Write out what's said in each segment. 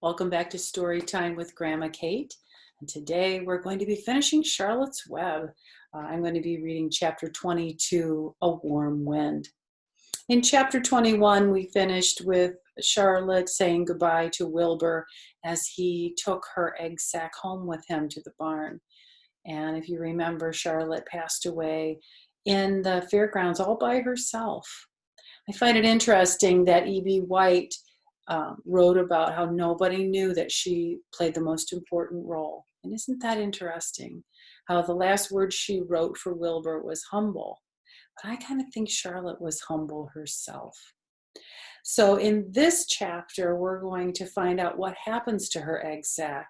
Welcome back to Storytime with Grandma Kate. And today we're going to be finishing Charlotte's Web. I'm going to be reading chapter 22, A Warm Wind. In chapter 21, we finished with Charlotte saying goodbye to Wilbur as he took her egg sack home with him to the barn. And if you remember, Charlotte passed away in the fairgrounds all by herself. I find it interesting that E.B. White wrote about how nobody knew that she played the most important role. And isn't that interesting? How the last word she wrote for Wilbur was humble. But I kind of think Charlotte was humble herself. So in this chapter, we're going to find out what happens to her egg sac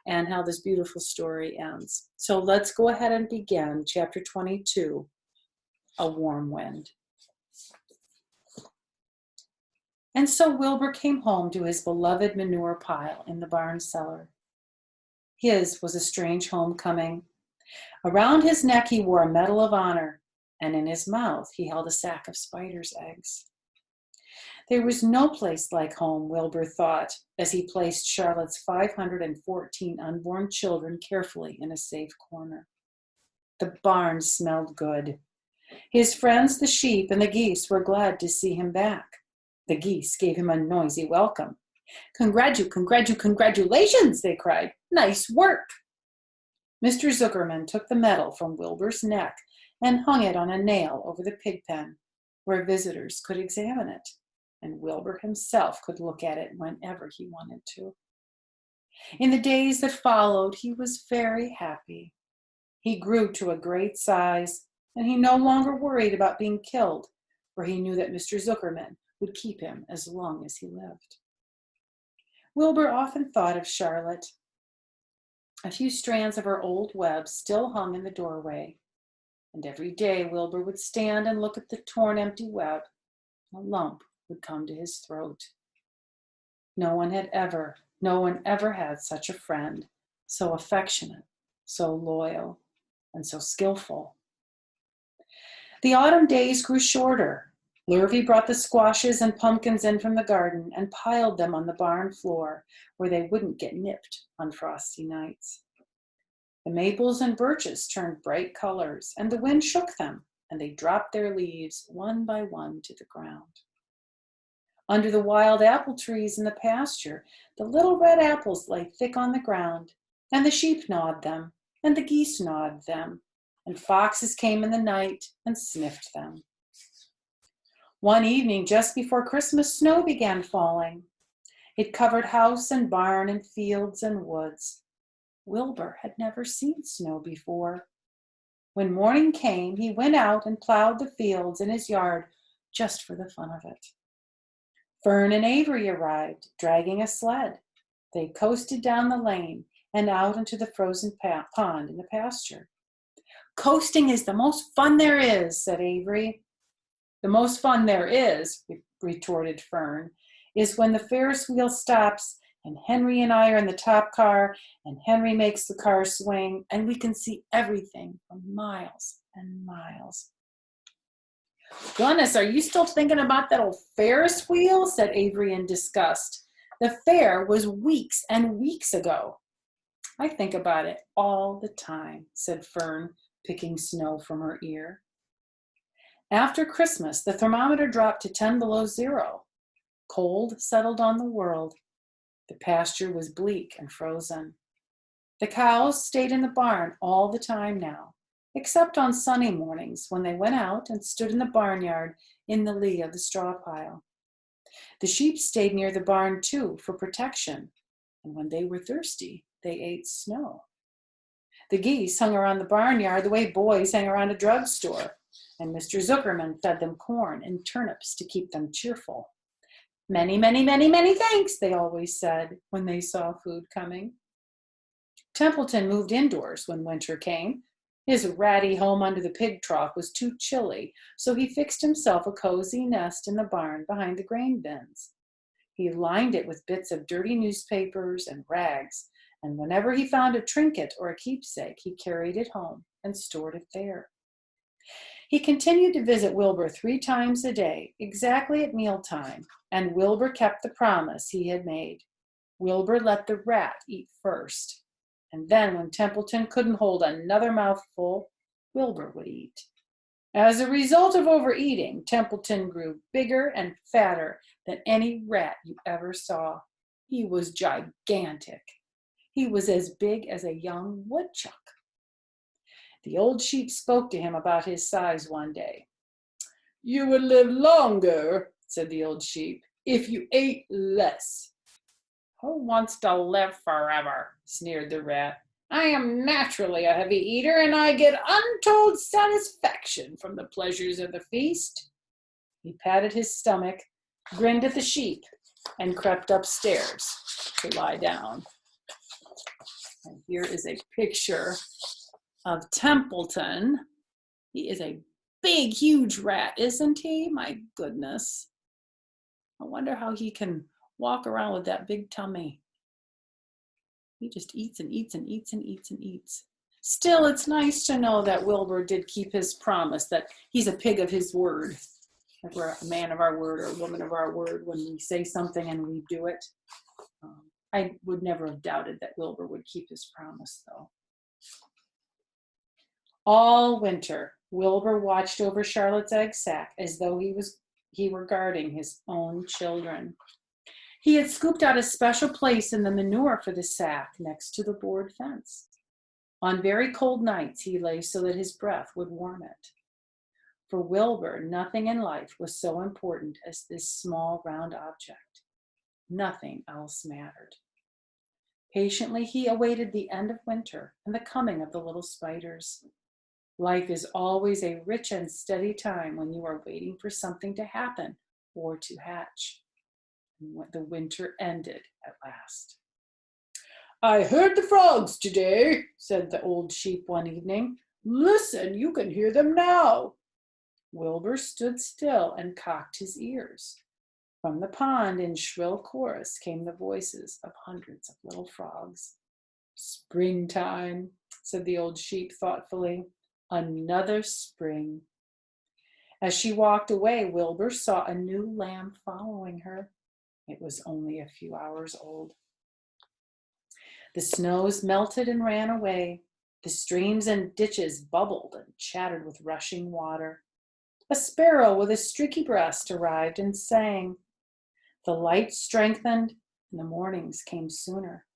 and how this beautiful story ends. So let's go ahead and begin chapter 22, A Warm Wind. And so Wilbur came home to his beloved manure pile in the barn cellar. His was a strange homecoming. Around his neck he wore a medal of honor, and in his mouth he held a sack of spider's eggs. There was no place like home, Wilbur thought, as he placed Charlotte's 514 unborn children carefully in a safe corner. The barn smelled good. His friends, the sheep and the geese, were glad to see him back. The geese gave him a noisy welcome. Congratulations, they cried. Nice work. Mr. Zuckerman took the medal from Wilbur's neck and hung it on a nail over the pig pen, where visitors could examine it, and Wilbur himself could look at it whenever he wanted to. In the days that followed, he was very happy. He grew to a great size, and he no longer worried about being killed, for he knew that Mr. Zuckerman would keep him as long as he lived. Wilbur often thought of Charlotte. A few strands of her old web still hung in the doorway, and every day Wilbur would stand and look at the torn, empty web. A lump would come to his throat. No one ever had such a friend, so affectionate, so loyal, and so skillful. The autumn days grew shorter. Lurvy brought the squashes and pumpkins in from the garden and piled them on the barn floor where they wouldn't get nipped on frosty nights. The maples and birches turned bright colors, and the wind shook them, and they dropped their leaves one by one to the ground. Under the wild apple trees in the pasture, the little red apples lay thick on the ground, and the sheep gnawed them, and the geese gnawed them, and foxes came in the night and sniffed them. One evening, just before Christmas, snow began falling. It covered house and barn and fields and woods. Wilbur had never seen snow before. When morning came, he went out and plowed the fields in his yard just for the fun of it. Fern and Avery arrived, dragging a sled. They coasted down the lane and out into the frozen pond in the pasture. "Coasting is the most fun there is," said Avery. "The most fun there is," retorted Fern, "is when the Ferris wheel stops and Henry and I are in the top car and Henry makes the car swing and we can see everything for miles and miles." "Goodness, are you still thinking about that old Ferris wheel?" said Avery in disgust. "The fair was weeks and weeks ago." "I think about it all the time," said Fern, picking snow from her ear. After Christmas, the thermometer dropped to 10 below zero. Cold settled on the world. The pasture was bleak and frozen. The cows stayed in the barn all the time now, except on sunny mornings when they went out and stood in the barnyard in the lee of the straw pile. The sheep stayed near the barn too for protection, and when they were thirsty, they ate snow. The geese hung around the barnyard the way boys hang around a drugstore, and Mr. Zuckerman fed them corn and turnips to keep them cheerful. "Many, many, many, many thanks," they always said when they saw food coming. Templeton moved indoors when winter came. His ratty home under the pig trough was too chilly, so he fixed himself a cozy nest in the barn behind the grain bins. He lined it with bits of dirty newspapers and rags, and whenever he found a trinket or a keepsake, he carried it home and stored it there. He continued to visit Wilbur 3 times a day, exactly at mealtime, and Wilbur kept the promise he had made. Wilbur let the rat eat first, and then when Templeton couldn't hold another mouthful, Wilbur would eat. As a result of overeating, Templeton grew bigger and fatter than any rat you ever saw. He was gigantic. He was as big as a young woodchuck. The old sheep spoke to him about his size one day. "You would live longer," said the old sheep, "if you ate less." "Who wants to live forever?" sneered the rat. "I am naturally a heavy eater, and I get untold satisfaction from the pleasures of the feast." He patted his stomach, grinned at the sheep, and crept upstairs to lie down. And here is a picture of Templeton. He is a big, huge rat, isn't he? My goodness. I wonder how he can walk around with that big tummy. He just eats and eats and eats and eats and eats. Still, it's nice to know that Wilbur did keep his promise, that he's a pig of his word. Like we're a man of our word or a woman of our word when we say something and we do it. I would never have doubted that Wilbur would keep his promise, though. All winter, Wilbur watched over Charlotte's egg sack as though he were guarding his own children. He had scooped out a special place in the manure for the sack next to the board fence. On very cold nights, he lay so that his breath would warm it. For Wilbur, nothing in life was so important as this small round object. Nothing else mattered. Patiently, he awaited the end of winter and the coming of the little spiders. Life is always a rich and steady time when you are waiting for something to happen or to hatch. The winter ended at last. "I heard the frogs today," said the old sheep one evening. "Listen, you can hear them now." Wilbur stood still and cocked his ears. From the pond in shrill chorus came the voices of hundreds of little frogs. "Springtime," said the old sheep thoughtfully. "Another spring." As she walked away, Wilbur saw a new lamb following her. It was only a few hours old. The snows melted and ran away. The streams and ditches bubbled and chattered with rushing water. A sparrow with a streaky breast arrived and sang. The light strengthened, and the mornings came sooner.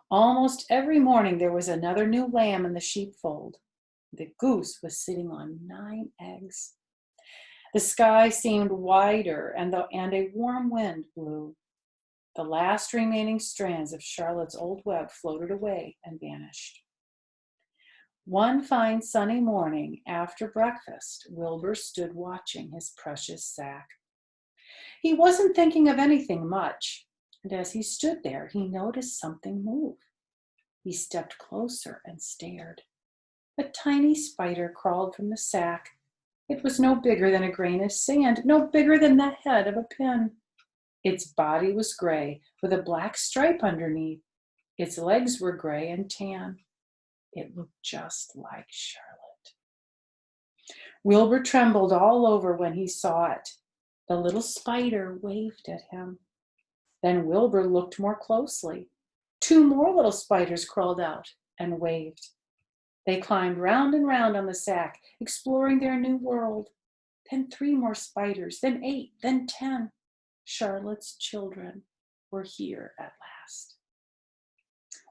Almost every morning there was another new lamb in the sheepfold. The goose was sitting on 9 eggs. The sky seemed wider, and a warm wind blew. The last remaining strands of Charlotte's old web floated away and vanished. One fine sunny morning after breakfast, Wilbur stood watching his precious sack. He wasn't thinking of anything much, and as he stood there, he noticed something move. He stepped closer and stared. A tiny spider crawled from the sack. It was no bigger than a grain of sand, no bigger than the head of a pin. Its body was gray, with a black stripe underneath. Its legs were gray and tan. It looked just like Charlotte. Wilbur trembled all over when he saw it. The little spider waved at him. Then Wilbur looked more closely. 2 more little spiders crawled out and waved. They climbed round and round on the sack, exploring their new world. Then 3 more spiders, then 8, then 10. Charlotte's children were here at last.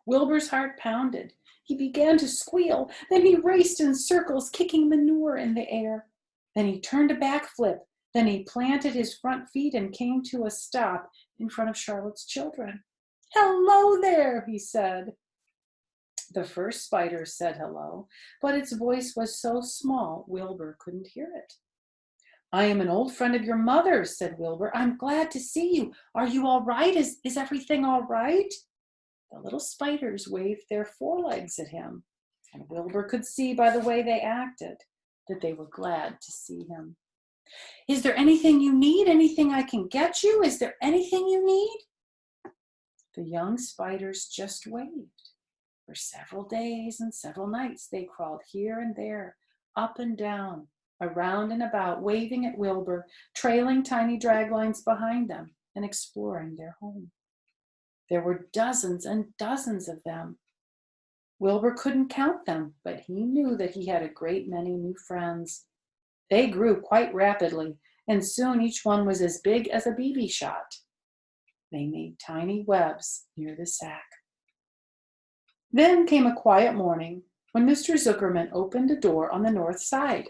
Wilbur's heart pounded. He began to squeal. Then he raced in circles, kicking manure in the air. Then he turned a backflip. Then he planted his front feet and came to a stop in front of Charlotte's children. "Hello there," he said. The first spider said hello, but its voice was so small Wilbur couldn't hear it. "I am an old friend of your mother's," said Wilbur. "I'm glad to see you. Are you all right? Is everything all right?" The little spiders waved their forelegs at him, and Wilbur could see by the way they acted that they were glad to see him. "Is there anything you need? Anything I can get you? Is there anything you need?" The young spiders just waved. For several days and several nights they crawled here and there, up and down, around and about, waving at Wilbur, trailing tiny draglines behind them, and exploring their home. There were dozens and dozens of them. Wilbur couldn't count them, but he knew that he had a great many new friends. They grew quite rapidly, and soon each one was as big as a BB shot. They made tiny webs near the sack. Then came a quiet morning when Mr. Zuckerman opened a door on the north side.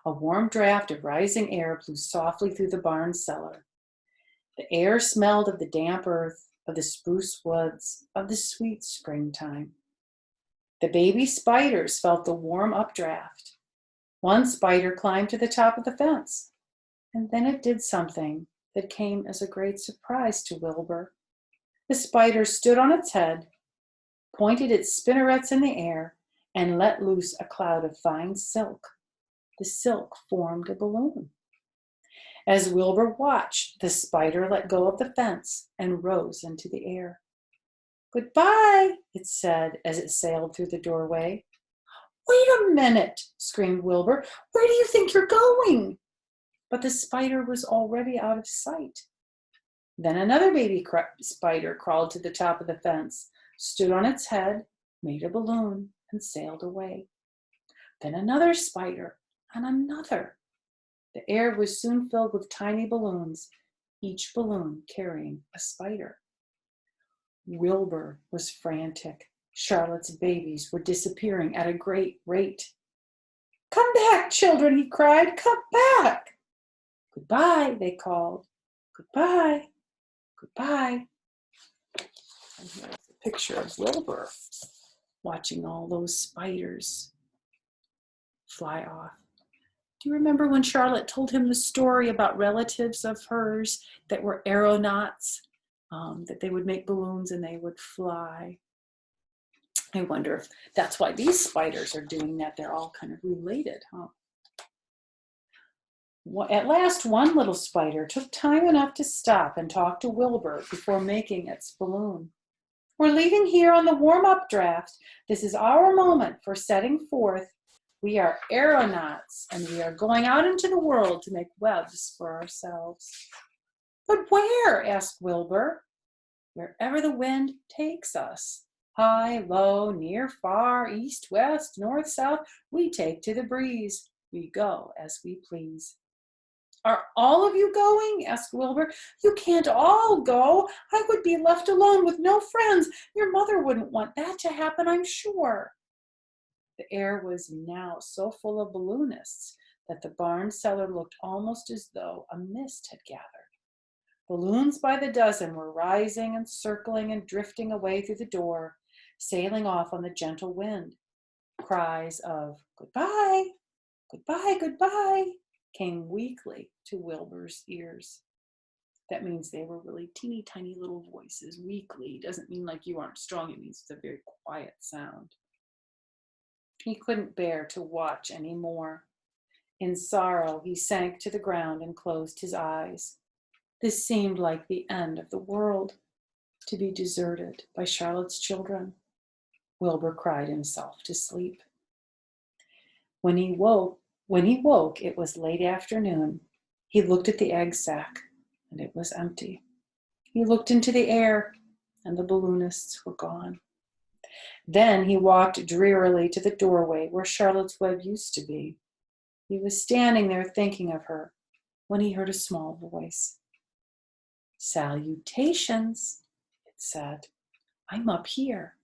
A warm draft of rising air blew softly through the barn cellar. The air smelled of the damp earth, of the spruce woods, of the sweet springtime. The baby spiders felt the warm updraft. One spider climbed to the top of the fence, and then it did something that came as a great surprise to Wilbur. The spider stood on its head, pointed its spinnerets in the air, and let loose a cloud of fine silk. The silk formed a balloon. As Wilbur watched, the spider let go of the fence and rose into the air. "Goodbye," it said as it sailed through the doorway. "Wait a minute," screamed Wilbur. "Where do you think you're going?" But the spider was already out of sight. Then another baby spider crawled to the top of the fence, stood on its head, made a balloon, and sailed away. Then another spider, and another. The air was soon filled with tiny balloons, each balloon carrying a spider. Wilbur was frantic. Charlotte's babies were disappearing at a great rate. "Come back, children," he cried. "Come back." "Goodbye," they called. "Goodbye, goodbye." And here's a picture of Wilbur watching all those spiders fly off. Do you remember when Charlotte told him the story about relatives of hers that were aeronauts, that they would make balloons and they would fly? I wonder if that's why these spiders are doing that. They're all kind of related, huh? At last, one little spider took time enough to stop and talk to Wilbur before making its balloon. "We're leaving here on the warm-up draft. This is our moment for setting forth. We are aeronauts, and we are going out into the world to make webs for ourselves." "But where?" asked Wilbur. "Wherever the wind takes us. High, low, near, far, east, west, north, south, we take to the breeze. We go as we please." "Are all of you going?" asked Wilbur. "You can't all go. I would be left alone with no friends. Your mother wouldn't want that to happen, I'm sure." The air was now so full of balloonists that the barn cellar looked almost as though a mist had gathered. Balloons by the dozen were rising and circling and drifting away through the door, sailing off on the gentle wind. Cries of "Goodbye, goodbye, goodbye" came weakly to Wilbur's ears. That means they were really teeny tiny little voices. Weakly doesn't mean like you aren't strong. It means it's a very quiet sound. He couldn't bear to watch any more. In sorrow, he sank to the ground and closed his eyes. This seemed like the end of the world, to be deserted by Charlotte's children. Wilbur cried himself to sleep. When he woke, it was late afternoon. He looked at the egg sack, and it was empty. He looked into the air, and the balloonists were gone. Then he walked drearily to the doorway where Charlotte's web used to be. He was standing there thinking of her when he heard a small voice. "Salutations," it said. "I'm up here."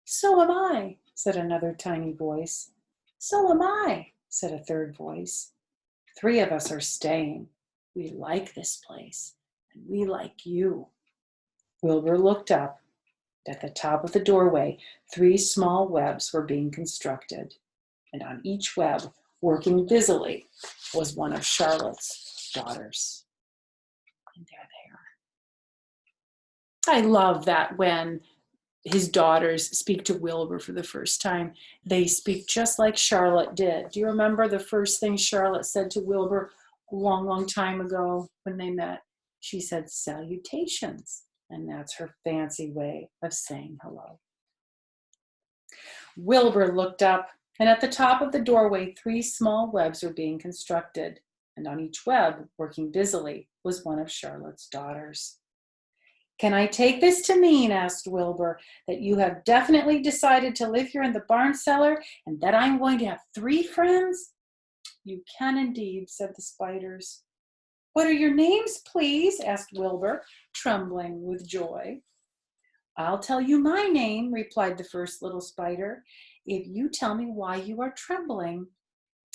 "So am I," said another tiny voice. "So am I," said a third voice. "Three of us are staying. We like this place, and we like you." Wilbur looked up. At the top of the doorway, 3 small webs were being constructed, and on each web, working busily, was one of Charlotte's daughters. And there they are. I love that when his daughters speak to Wilbur for the first time, they speak just like Charlotte did. Do you remember the first thing Charlotte said to Wilbur a long, long time ago when they met? She said, "Salutations." And that's her fancy way of saying hello. Wilbur looked up, and at the top of the doorway, 3 small webs were being constructed, and on each web, working busily, was one of Charlotte's daughters. "Can I take this to mean," asked Wilbur, "that you have definitely decided to live here in the barn cellar and that I'm going to have 3 friends?" "You can indeed," said the spiders. "What are your names, please?" asked Wilbur, trembling with joy. "I'll tell you my name," replied the first little spider, "if you tell me why you are trembling."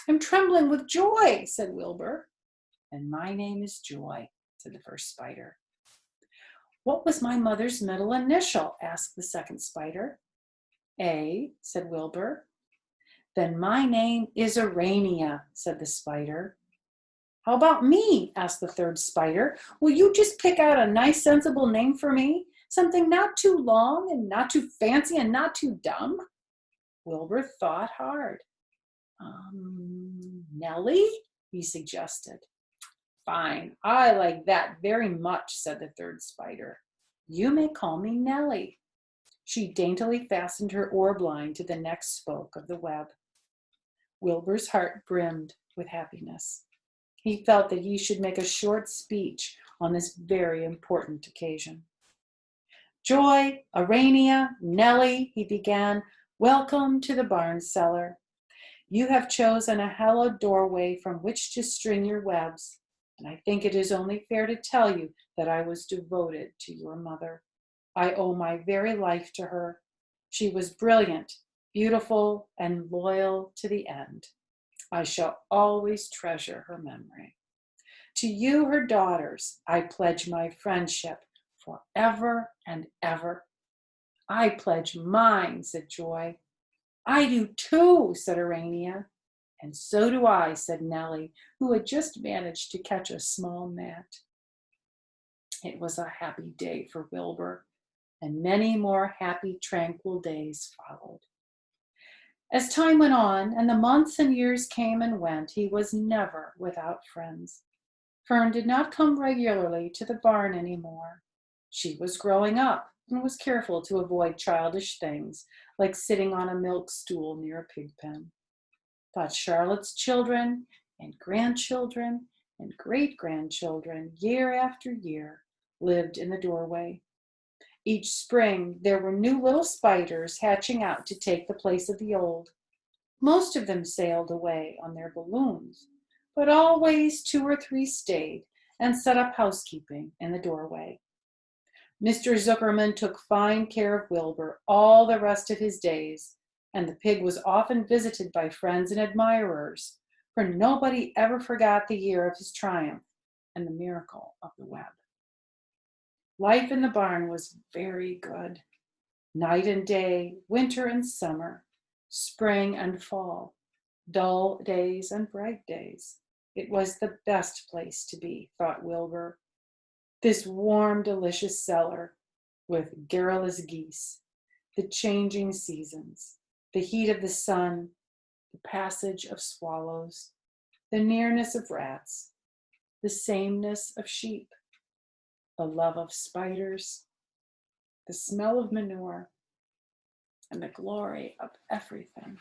"I'm trembling with joy," said Wilbur. "And my name is Joy," said the first spider. "What was my mother's middle initial?" asked the second spider. "A," said Wilbur. "Then my name is Urania," said the spider. "How about me?" asked the third spider. "Will you just pick out a nice, sensible name for me? Something not too long and not too fancy and not too dumb?" Wilbur thought hard. "Nellie?" he suggested. "Fine, I like that very much," said the third spider. "You may call me Nellie." She daintily fastened her orb line to the next spoke of the web. Wilbur's heart brimmed with happiness. He felt that he should make a short speech on this very important occasion. "Joy, Urania, Nellie," he began, "welcome to the barn cellar. You have chosen a hallowed doorway from which to string your webs, and I think it is only fair to tell you that I was devoted to your mother. I owe my very life to her. She was brilliant, beautiful, and loyal to the end. I shall always treasure her memory. To you, her daughters, I pledge my friendship forever and ever." "I pledge mine," said Joy. "I do too," said Urania. "And so do I," said Nellie, who had just managed to catch a small gnat. It was a happy day for Wilbur, and many more happy, tranquil days followed. As time went on, and the months and years came and went, he was never without friends. Fern did not come regularly to the barn anymore. She was growing up and was careful to avoid childish things like sitting on a milk stool near a pig pen. But Charlotte's children and grandchildren and great-grandchildren, year after year, lived in the doorway. Each spring, there were new little spiders hatching out to take the place of the old. Most of them sailed away on their balloons, but always 2 or 3 stayed and set up housekeeping in the doorway. Mr. Zuckerman took fine care of Wilbur all the rest of his days, and the pig was often visited by friends and admirers, for nobody ever forgot the year of his triumph and the miracle of the web. Life in the barn was very good. Night and day, winter and summer, spring and fall, dull days and bright days. It was the best place to be, thought Wilbur. This warm, delicious cellar with garrulous geese, the changing seasons, the heat of the sun, the passage of swallows, the nearness of rats, the sameness of sheep, the love of spiders, the smell of manure, and the glory of everything.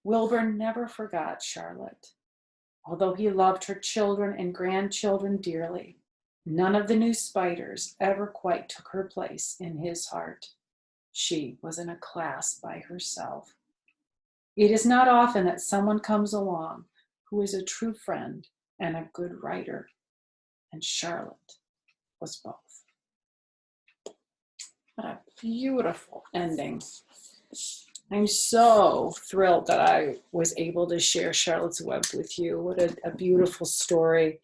Wilbur never forgot Charlotte. Although he loved her children and grandchildren dearly, none of the new spiders ever quite took her place in his heart. She was in a class by herself. It is not often that someone comes along who is a true friend and a good writer, and Charlotte was both. What a beautiful ending. I'm so thrilled that I was able to share Charlotte's Web with you. What a beautiful story.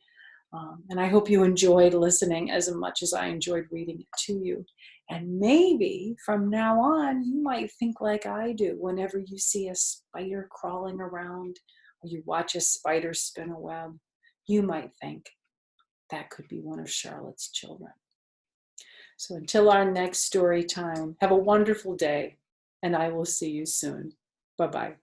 And I hope you enjoyed listening as much as I enjoyed reading it to you. And maybe from now on, you might think like I do whenever you see a spider crawling around or you watch a spider spin a web. You might think that could be one of Charlotte's children. So until our next story time, have a wonderful day, and I will see you soon. Bye-bye.